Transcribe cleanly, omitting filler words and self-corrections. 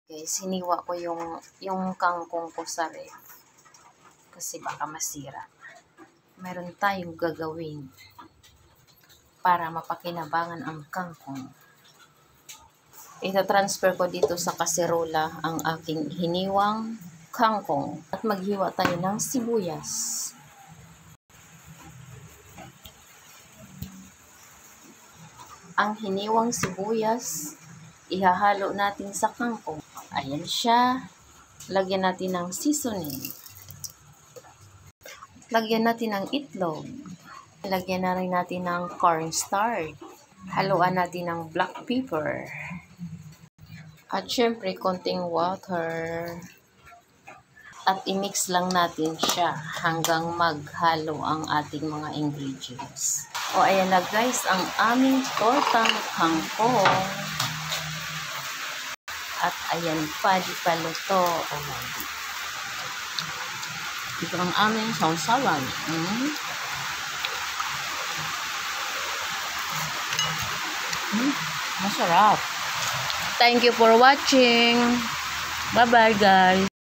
Guys, hiniwa ko yung kangkong ko sa ref. Kasi baka masira. Meron tayong gagawin para mapakinabangan ang kangkong. Ita-transfer ko dito sa kaserola ang aking hiniwang kangkong. At maghiwa tayo ng sibuyas. Ang hiniwang sibuyas, ihahalo natin sa kangkong. Ayan siya. Lagyan natin ng seasoning. Lagyan natin ng itlog. Lagyan na rin natin ng cornstarch. Haluan natin ng black pepper. At syempre, konting water. At i-mix lang natin siya hanggang maghalo ang ating mga ingredients. O ayan na guys, ang aming tortang kangkong. At ayan pa, di pa luto. Ito ang aming sausawan. Masarap. Thank you for watching. Bye-bye guys.